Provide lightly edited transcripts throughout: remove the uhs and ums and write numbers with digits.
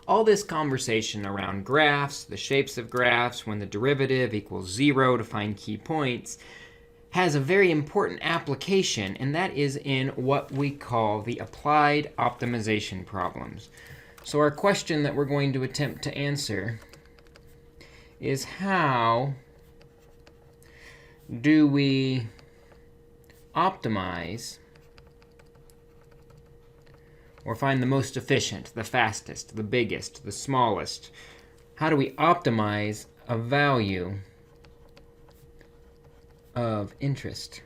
all this conversation around graphs, the shapes of graphs, when the derivative equals 0 to find key points, has a very important application, and that is in what we call the applied optimization problems. So our question that we're going to attempt to answer is, how do we optimize or find the most efficient, the fastest, the biggest, the smallest? How do we optimize a value of interest?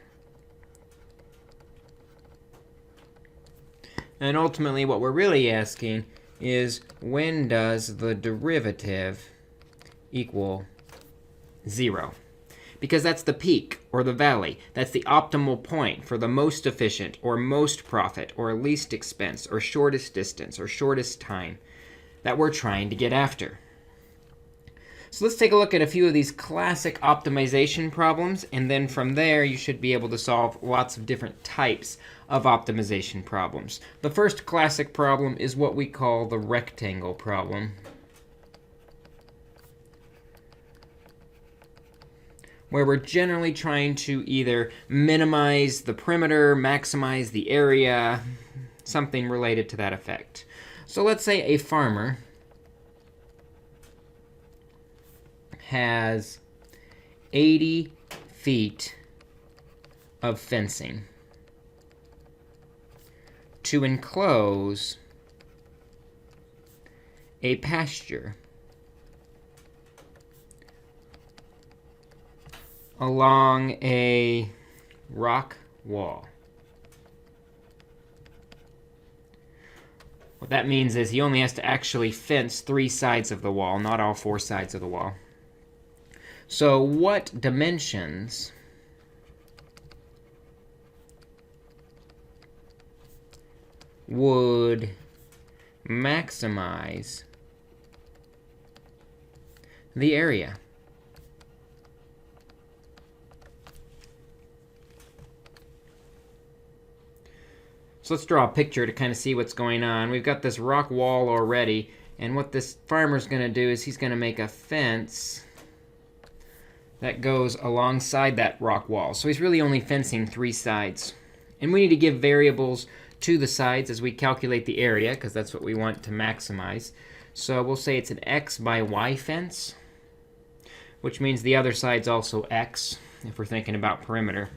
And ultimately, what we're really asking is, when does the derivative equal 0? Because that's the peak or the valley. That's the optimal point for the most efficient or most profit or least expense or shortest distance or shortest time that we're trying to get after. So let's take a look at a few of these classic optimization problems, and then from there you should be able to solve lots of different types of optimization problems. The first classic problem is what we call the rectangle problem, where we're generally trying to either minimize the perimeter, maximize the area, something related to that effect. So let's say a farmer has 80 feet of fencing to enclose a pasture along a rock wall. What that means is he only has to actually fence 3 sides of the wall, not all 4 sides of the wall. So what dimensions would maximize the area? So let's draw a picture to kind of see what's going on. We've got this rock wall already, and what this farmer's going to do is he's going to make a fence that goes alongside that rock wall. So he's really only fencing 3 sides. And we need to give variables to the sides as we calculate the area, because that's what we want to maximize. So we'll say it's an x by y fence, which means the other side's also x, if we're thinking about perimeter.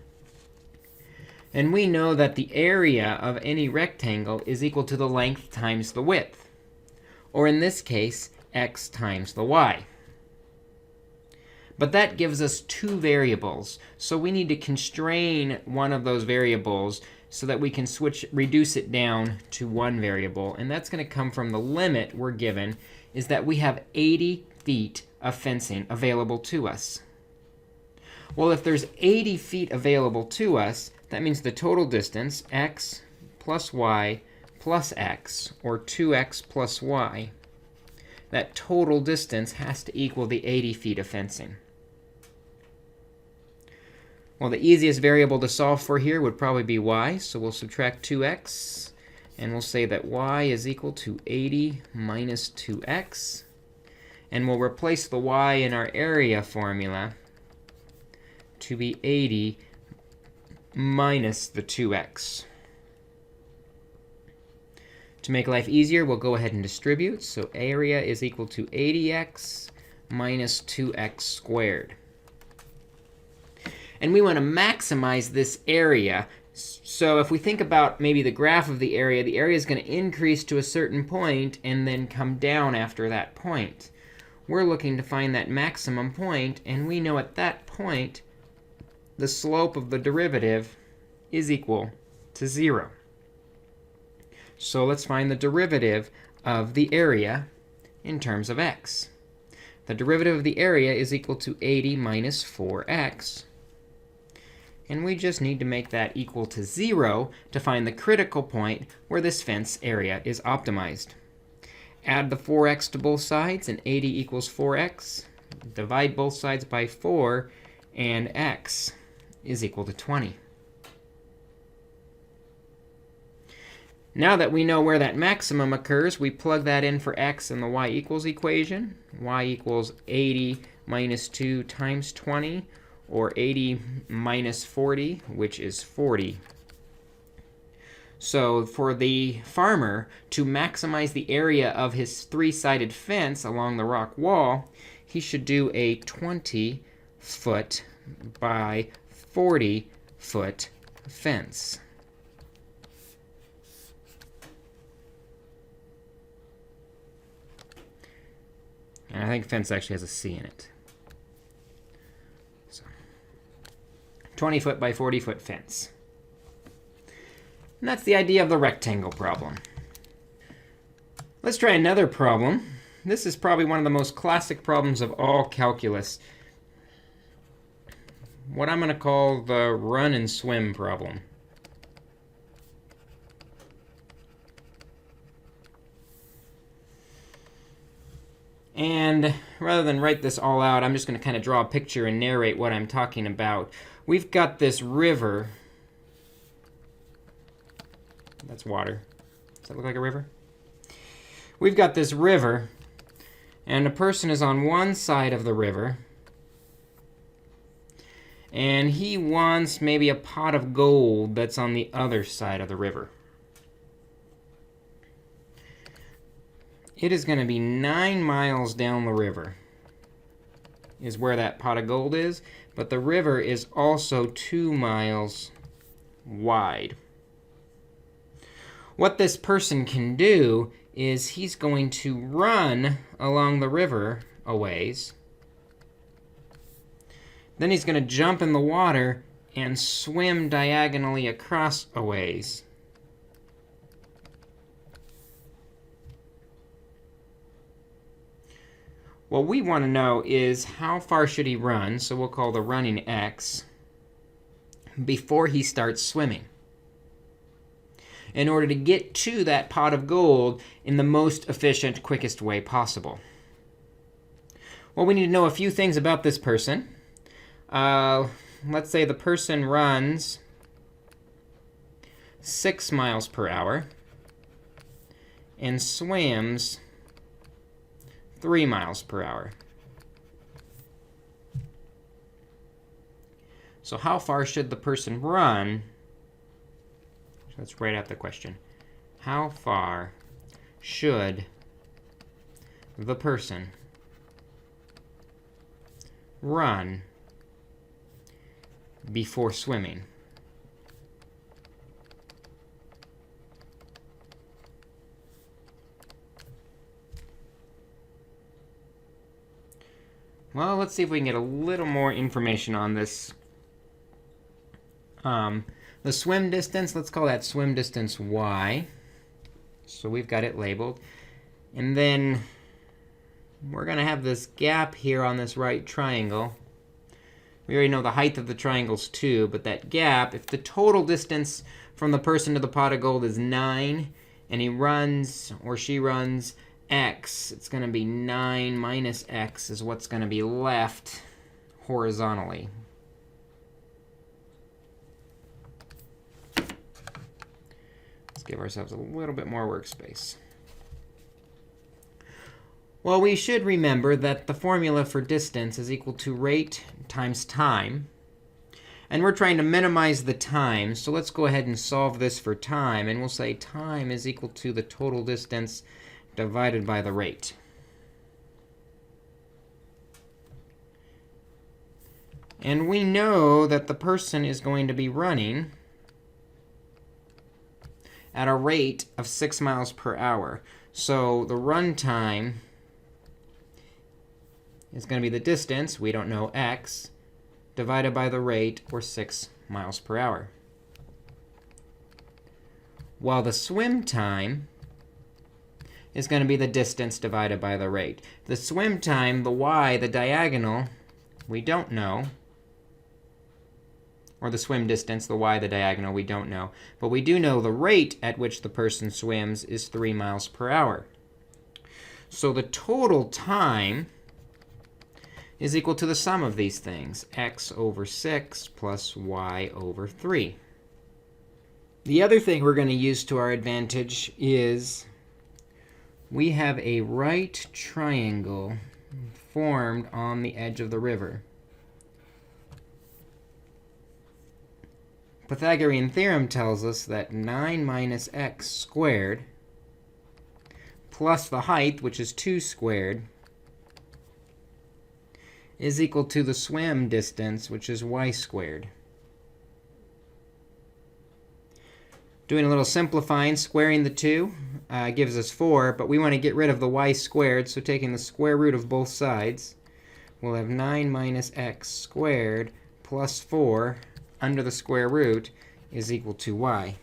And we know that the area of any rectangle is equal to the length times the width, or in this case, x times the y. But that gives us 2 variables, so we need to constrain one of those variables so that we can reduce it down to 1 variable. And that's going to come from the limit we're given, is that we have 80 feet of fencing available to us. Well, if there's 80 feet available to us, that means the total distance, x plus y plus x, or 2x plus y, that total distance has to equal the 80 feet of fencing. Well, the easiest variable to solve for here would probably be y, so we'll subtract 2x, and we'll say that y is equal to 80 minus 2x, and we'll replace the y in our area formula to be 80 minus the 2x. To make life easier, we'll go ahead and distribute. So area is equal to 80x minus 2x squared. And we want to maximize this area. So if we think about maybe the graph of the area is going to increase to a certain point and then come down after that point. We're looking to find that maximum point, and we know at that point the slope of the derivative is equal to 0. So let's find the derivative of the area in terms of x. The derivative of the area is equal to 80 minus 4x. And we just need to make that equal to 0 to find the critical point where this fence area is optimized. Add the 4x to both sides, and 80 equals 4x. Divide both sides by 4, and x is equal to 20. Now that we know where that maximum occurs, we plug that in for x in the y equals equation. Y equals 80 minus 2 times 20, or 80 minus 40, which is 40. So for the farmer to maximize the area of his three-sided fence along the rock wall, he should do a 20-foot by 40-foot fence. And I think fence actually has a C in it. So, 20-foot by 40-foot fence. And that's the idea of the rectangle problem. Let's try another problem. This is probably one of the most classic problems of all calculus. What I'm going to call the run and swim problem. And rather than write this all out, I'm just going to kind of draw a picture and narrate what I'm talking about. We've got this river. That's water. Does that look like a river? We've got this river, and a person is on one side of the river, and he wants maybe a pot of gold that's on the other side of the river. It is going to be 9 miles down the river is where that pot of gold is, but the river is also 2 miles wide. What this person can do is he's going to run along the river a ways. Then he's going to jump in the water and swim diagonally across a ways. What we want to know is how far should he run, so we'll call the running x, before he starts swimming, in order to get to that pot of gold in the most efficient, quickest way possible. Well, we need to know a few things about this person. Let's say the person runs 6 miles per hour and swims 3 miles per hour. So how far should the person run? So let's write out the question. How far should the person run before swimming? Well, let's see if we can get a little more information on this. The swim distance, let's call that swim distance y. So we've got it labeled. And then we're going to have this gap here on this right triangle. We already know the height of the triangle's 2, but that gap, if the total distance from the person to the pot of gold is 9, and he runs or she runs x, it's going to be 9 minus x is what's going to be left horizontally. Let's give ourselves a little bit more workspace. Well, we should remember that the formula for distance is equal to rate times time. And we're trying to minimize the time, so let's go ahead and solve this for time. And we'll say time is equal to the total distance divided by the rate. And we know that the person is going to be running at a rate of 6 miles per hour. So the run time is going to be the distance, we don't know x, divided by the rate, or 6 miles per hour. While the swim time is going to be the distance divided by the rate. The swim time, the y, the diagonal, we don't know. Or the swim distance, the y, the diagonal, we don't know. But we do know the rate at which the person swims is 3 miles per hour. So the total time is equal to the sum of these things, x over 6 plus y over 3. The other thing we're going to use to our advantage is we have a right triangle formed on the edge of the river. Pythagorean theorem tells us that 9 minus x squared plus the height, which is 2 squared, is equal to the swim distance, which is y squared. Doing a little simplifying, squaring the 2 gives us 4, but we want to get rid of the y squared, so taking the square root of both sides, we'll have 9 minus x squared plus 4 under the square root is equal to y.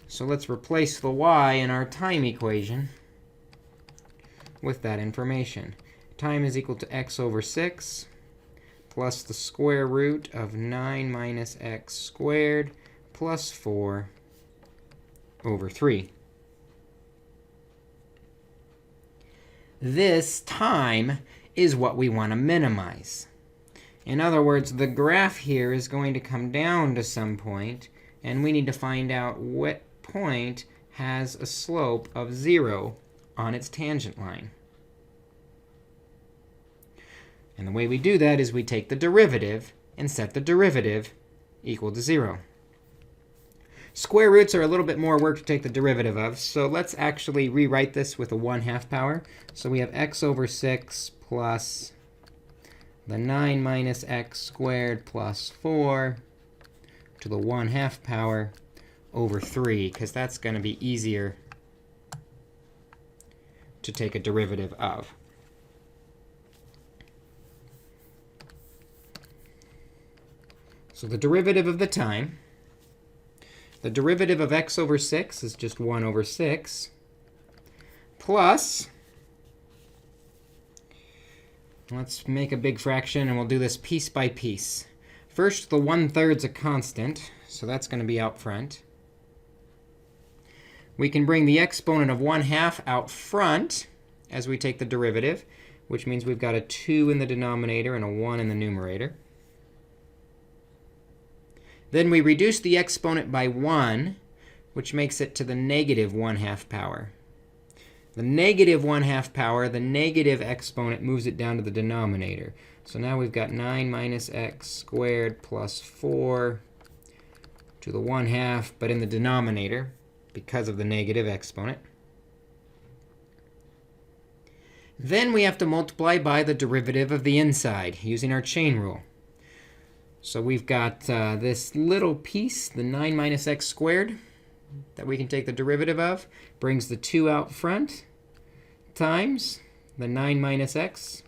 So let's replace the y in our time equation with that information. Time is equal to x over 6 plus the square root of 9 minus x squared plus 4 over 3. This time is what we want to minimize. In other words, the graph here is going to come down to some point, and we need to find out what point has a slope of 0 on its tangent line. And the way we do that is we take the derivative and set the derivative equal to 0. Square roots are a little bit more work to take the derivative of, so let's actually rewrite this with a 1/2 power. So we have x over 6 plus the 9 minus x squared plus 4 to the 1/2 power over 3, because that's going to be easier to take a derivative of. So the derivative of the time, the derivative of x over 6 is just 1 over 6, plus, let's make a big fraction, and we'll do this piece by piece. First, the 1/3 is a constant, so that's going to be out front. We can bring the exponent of 1/2 out front as we take the derivative, which means we've got a 2 in the denominator and a 1 in the numerator. Then we reduce the exponent by 1, which makes it to the negative 1/2 power. The negative 1/2 power, the negative exponent moves it down to the denominator. So now we've got 9 minus x squared plus 4 to the 1/2, but in the denominator because of the negative exponent. Then we have to multiply by the derivative of the inside using our chain rule. So we've got this little piece, the 9 minus x squared, that we can take the derivative of, brings the 2 out front, times the 9 minus x.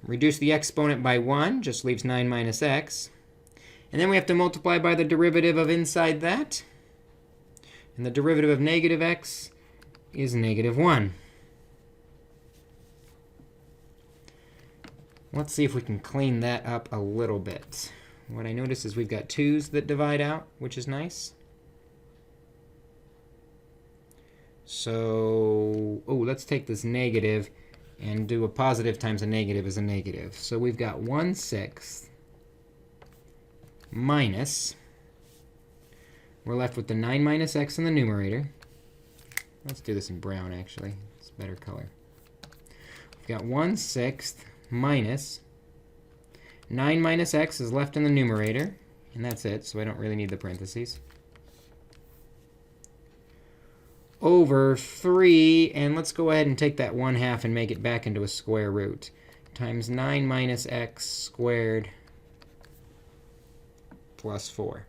Reduce the exponent by 1, just leaves 9 minus x. And then we have to multiply by the derivative of inside that. And the derivative of negative x is negative 1. Let's see if we can clean that up a little bit. What I notice is we've got 2's that divide out, which is nice. So, let's take this negative and do a positive times a negative is a negative. So we've got 1/6 minus, we're left with the 9 minus x in the numerator. Let's do this in brown, actually. It's a better color. We've got 1/6 minus 9 minus x is left in the numerator, and that's it, so I don't really need the parentheses, over 3, and let's go ahead and take that 1/2 and make it back into a square root, times 9 minus x squared plus 4.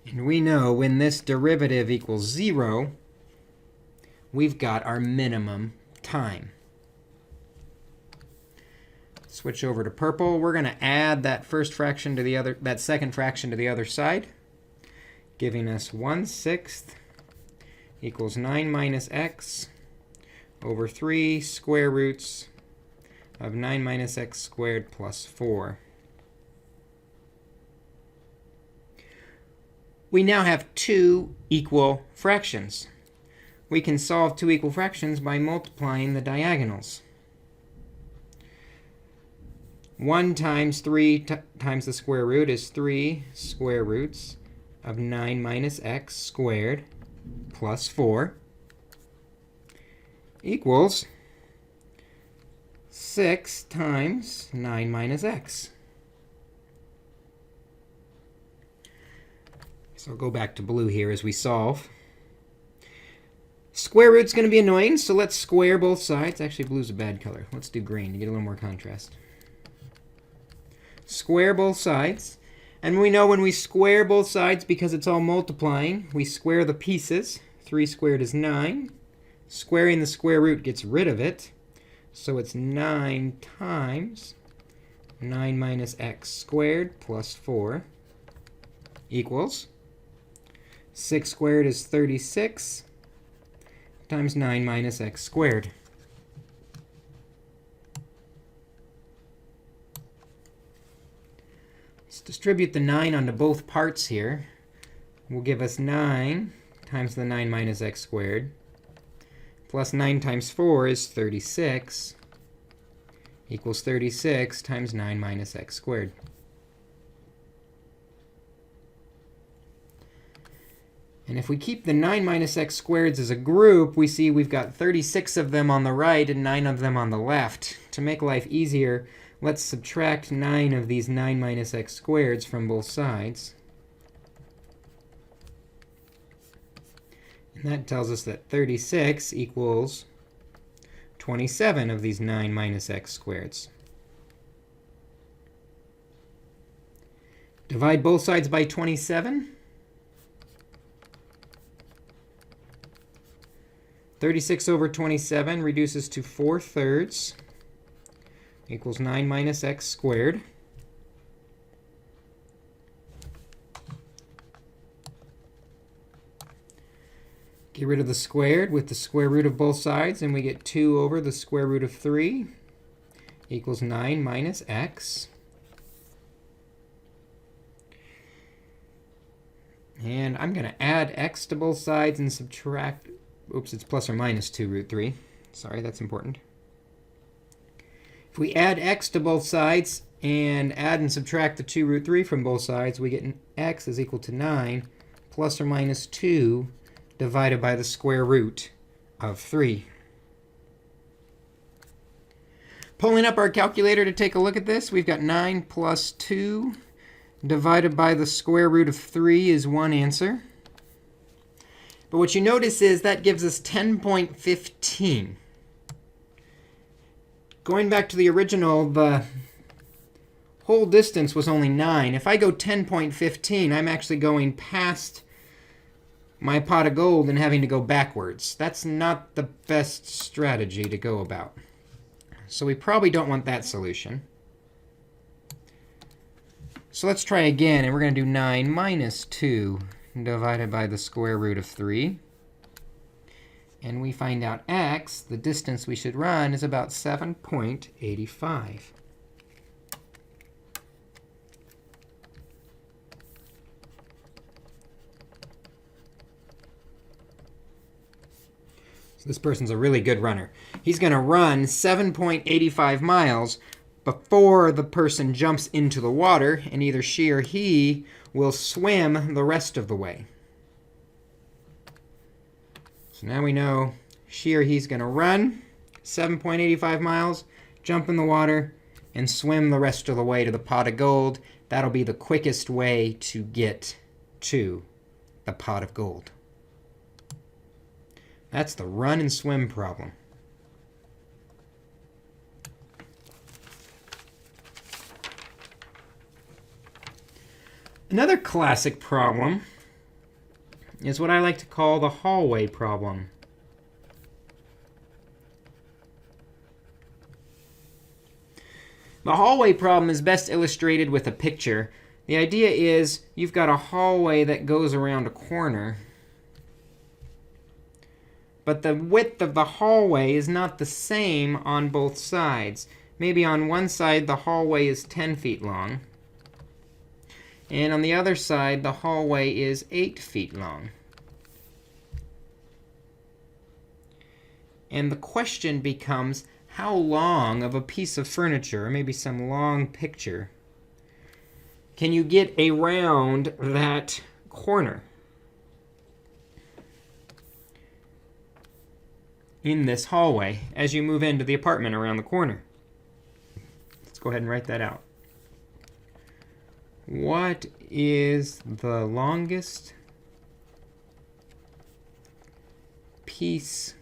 And we know when this derivative equals 0, we've got our minimum time. Switch over to purple. We're going to add that second fraction to the other side, giving us 1/6 equals 9 minus x over 3 square roots of 9 minus x squared plus 4. We now have 2 equal fractions. We can solve 2 equal fractions by multiplying the diagonals. 1 times 3 times the square root is 3 square roots of 9 minus x squared plus 4 equals 6 times 9 minus x. So I'll go back to blue here as we solve. Square root's going to be annoying, so let's square both sides. Actually, blue's a bad color. Let's do green to get a little more contrast. Square both sides. And we know when we square both sides, because it's all multiplying, we square the pieces. 3 squared is 9. Squaring the square root gets rid of it. So it's 9 times 9 minus x squared plus 4 equals 6 squared is 36 times 9 minus x squared. Let's distribute the 9 onto both parts here. Will give us 9 times the 9 minus x squared. Plus 9 times 4 is 36 equals 36 times 9 minus x squared. And if we keep the 9 minus x squareds as a group, we see we've got 36 of them on the right and 9 of them on the left. To make life easier, let's subtract 9 of these 9 minus x squareds from both sides. And that tells us that 36 equals 27 of these 9 minus x squareds. Divide both sides by 27. 36 over 27 reduces to 4/3 equals 9 minus x squared. Get rid of the squared with the square root of both sides, and we get 2 over the square root of 3 equals 9 minus x. And I'm going to add x to both sides and subtract. Oops, it's plus or minus 2 root 3. Sorry, that's important. If we add x to both sides and add and subtract the 2 root 3 from both sides, we get x is equal to 9 plus or minus 2 divided by the square root of 3. Pulling up our calculator to take a look at this, we've got 9 plus 2 divided by the square root of 3 is one answer. But what you notice is that gives us 10.15. Going back to the original, the whole distance was only 9. If I go 10.15, I'm actually going past my pot of gold and having to go backwards. That's not the best strategy to go about. So we probably don't want that solution. So let's try again, and we're going to do 9 minus 2 divided by the square root of 3. And we find out x, the distance we should run, is about 7.85. So this person's a really good runner. He's going to run 7.85 miles before the person jumps into the water, and either she or he will swim the rest of the way. So now we know she or he's going to run 7.85 miles, jump in the water, and swim the rest of the way to the pot of gold. That'll be the quickest way to get to the pot of gold. That's the run and swim problem. Another classic problem is what I like to call the hallway problem. The hallway problem is best illustrated with a picture. The idea is you've got a hallway that goes around a corner, but the width of the hallway is not the same on both sides. Maybe on one side the hallway is 10 feet long, and on the other side the hallway is 8 feet long. And the question becomes, how long of a piece of furniture, or maybe some long picture, can you get around that corner in this hallway as you move into the apartment around the corner? Let's go ahead and write that out. What is the longest piece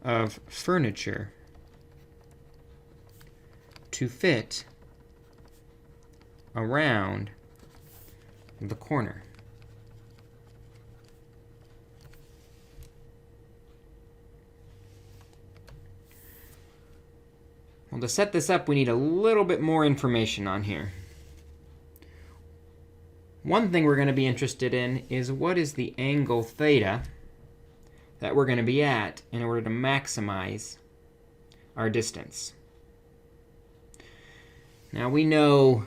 of furniture to fit around the corner? Well, to set this up, we need a little bit more information on here. One thing we're going to be interested in is what is the angle theta that we're going to be at in order to maximize our distance. Now we know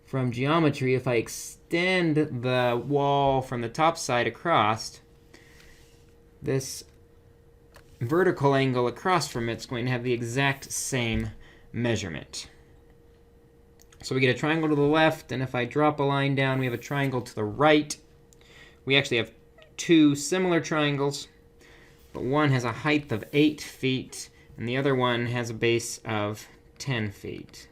from geometry, if I extend the wall from the top side across, this vertical angle across from it is going to have the exact same measurement. So we get a triangle to the left, and if I drop a line down, we have a triangle to the right. We actually have two similar triangles, but one has a height of 8 feet, and the other one has a base of 10 feet.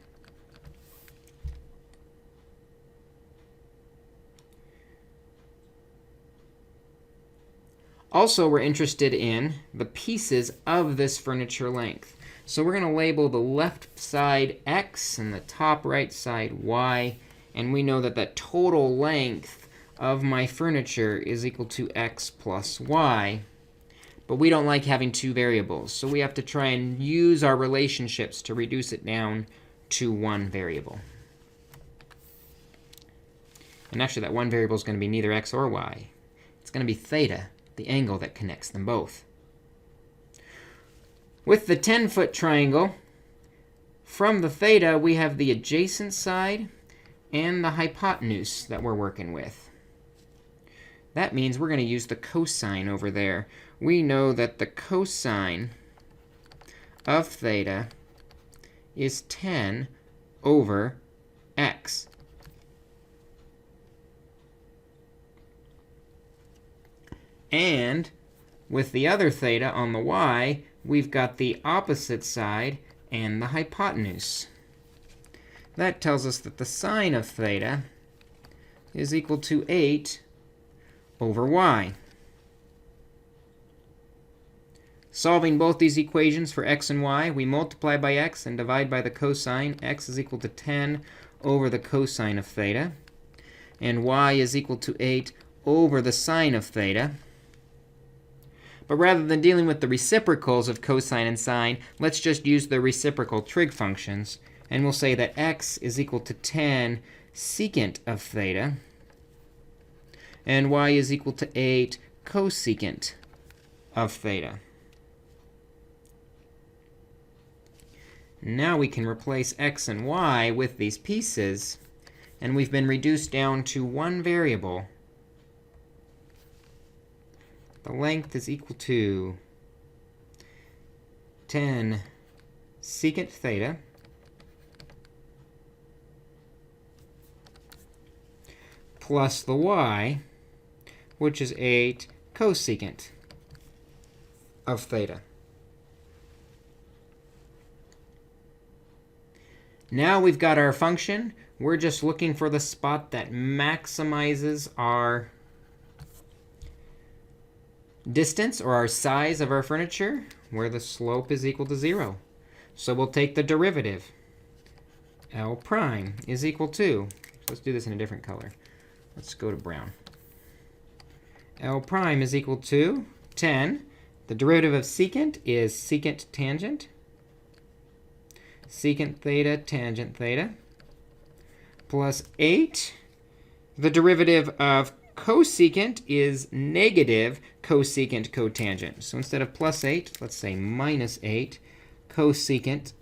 Also, we're interested in the pieces of this furniture length. So we're going to label the left side x and the top right side y. And we know that the total length of my furniture is equal to x plus y. But we don't like having two variables. So we have to try and use our relationships to reduce it down to one variable. And actually, that one variable is going to be neither x or y. It's going to be theta, the angle that connects them both. With the 10-foot triangle, from the theta, we have the adjacent side and the hypotenuse that we're working with. That means we're going to use the cosine over there. We know that the cosine of theta is 10 over x. And with the other theta on the y, we've got the opposite side and the hypotenuse. That tells us that the sine of theta is equal to 8 over y. Solving both these equations for x and y, we multiply by x and divide by the cosine. X is equal to 10 over the cosine of theta. And y is equal to 8 over the sine of theta. But rather than dealing with the reciprocals of cosine and sine, let's just use the reciprocal trig functions. And we'll say that x is equal to 10 secant of theta. And y is equal to 8 cosecant of theta. Now we can replace x and y with these pieces. And we've been reduced down to one variable. The length is equal to 10 secant theta plus the y, which is 8 cosecant of theta. Now we've got our function. We're just looking for the spot that maximizes our distance, or our size of our furniture, where the slope is equal to 0. So we'll take the derivative. L prime is equal to, let's do this in a different color. Let's go to brown. L prime is equal to 10. The derivative of secant is secant tangent. Secant theta tangent theta. Plus 8. The derivative of cosecant is negative cosecant cotangent. So instead of plus 8, let's say minus 8 cosecant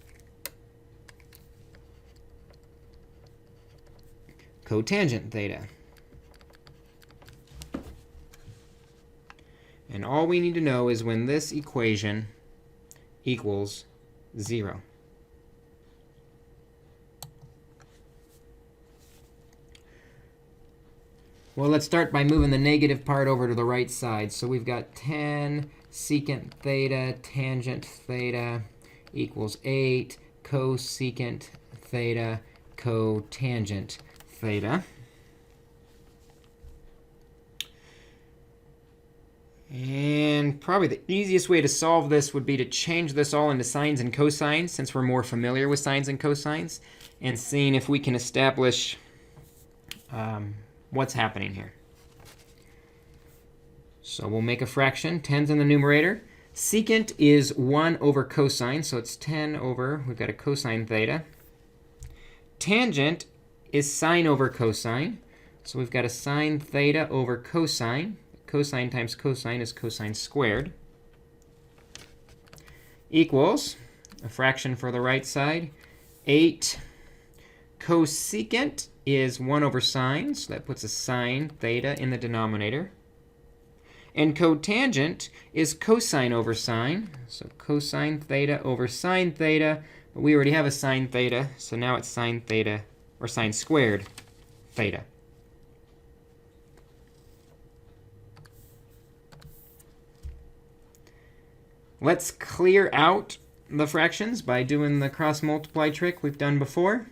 cotangent theta. And all we need to know is when this equation equals 0. Well, let's start by moving the negative part over to the right side. So we've got 10 secant theta tangent theta equals 8 cosecant theta cotangent theta. And probably the easiest way to solve this would be to change this all into sines and cosines, since we're more familiar with sines and cosines, and seeing if we can establish what's happening here. So we'll make a fraction. 10's in the numerator. Secant is 1 over cosine, so it's 10 over, we've got a cosine theta. Tangent is sine over cosine, so we've got a sine theta over cosine. Cosine times cosine is cosine squared. Equals, a fraction for the right side, 8 cosecant is 1 over sine, so that puts a sine theta in the denominator. And cotangent is cosine over sine, so cosine theta over sine theta. But we already have a sine theta, so now it's sine theta, or sine squared theta. Let's clear out the fractions by doing the cross multiply trick we've done before.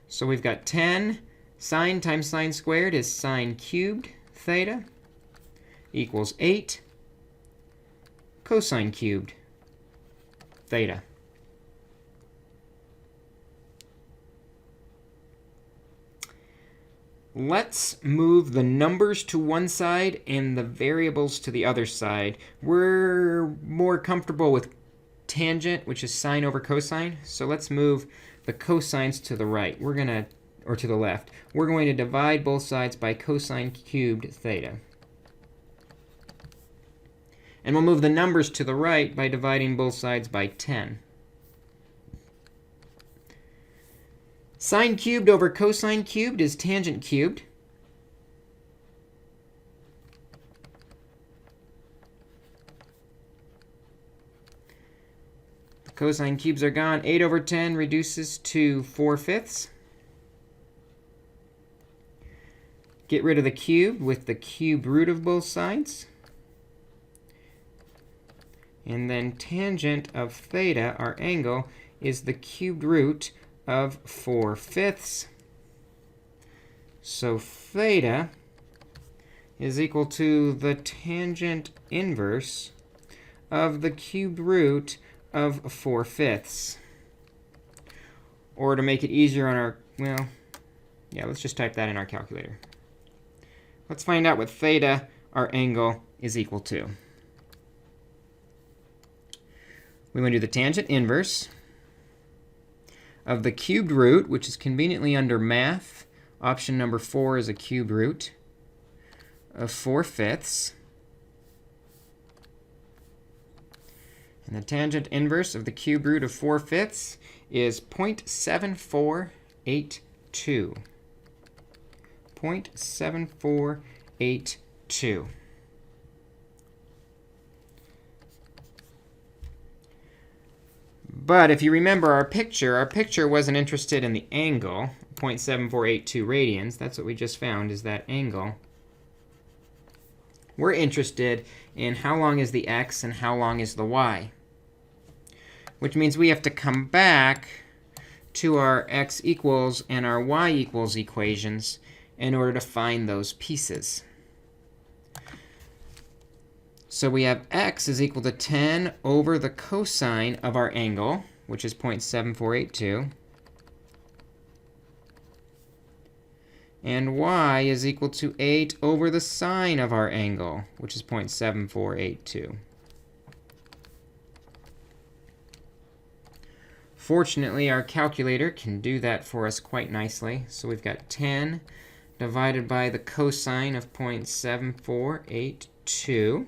So we've got 10 sine times sine squared is sine cubed theta equals 8 cosine cubed theta. Let's move the numbers to one side and the variables to the other side. We're more comfortable with tangent, which is sine over cosine. So let's move the cosines to the right. Or to the left. We're going to divide both sides by cosine cubed theta. And we'll move the numbers to the right by dividing both sides by 10. Sine cubed over cosine cubed is tangent cubed. The cosine cubes are gone. 8 over 10 reduces to 4/5. Get rid of the cube with the cube root of both sides. And then tangent of theta, our angle, is the cubed root of 4/5. So theta is equal to the tangent inverse of the cubed root of 4/5. Or to make it easier on our, well, yeah, let's just type that in our calculator. Let's find out what theta, our angle, is equal to. We want to do the tangent inverse of the cubed root, which is conveniently under math. Option number 4 is a cubed root of 4/5. And the tangent inverse of the cubed root of 4/5 is 0.7482. 0.7482. But if you remember our picture wasn't interested in the angle, 0.7482 radians. That's what we just found, is that angle. We're interested in how long is the x and how long is the y. Which means we have to come back to our x equals and our y equals equations in order to find those pieces. So we have x is equal to 10 over the cosine of our angle, which is 0.7482. And y is equal to 8 over the sine of our angle, which is 0.7482. Fortunately, our calculator can do that for us quite nicely. So we've got 10 divided by the cosine of 0.7482.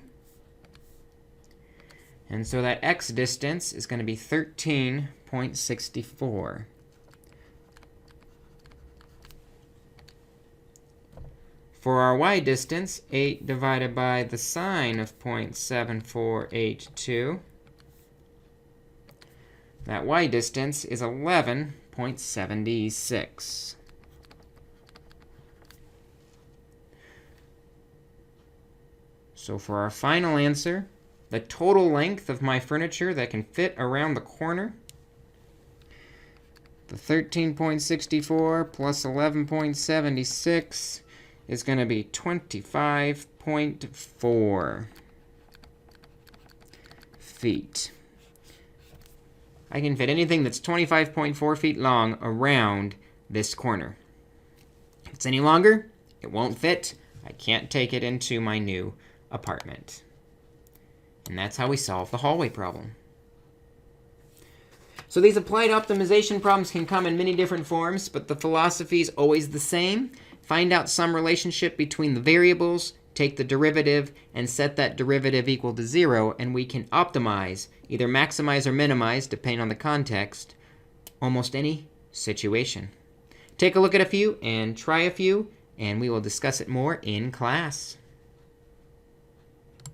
And so that x distance is going to be 13.64. For our y distance, 8 divided by the sine of 0.7482 That y distance is 11.76. So for our final answer, the total length of my furniture that can fit around the corner, the 13.64 plus 11.76 is going to be 25.4 feet. I can fit anything that's 25.4 feet long around this corner. If it's any longer, it won't fit. I can't take it into my new apartment. And that's how we solve the hallway problem. So these applied optimization problems can come in many different forms, but the philosophy is always the same. Find out some relationship between the variables, take the derivative, and set that derivative equal to 0, and we can optimize, either maximize or minimize, depending on the context, almost any situation. Take a look at a few and try a few, and we will discuss it more in class.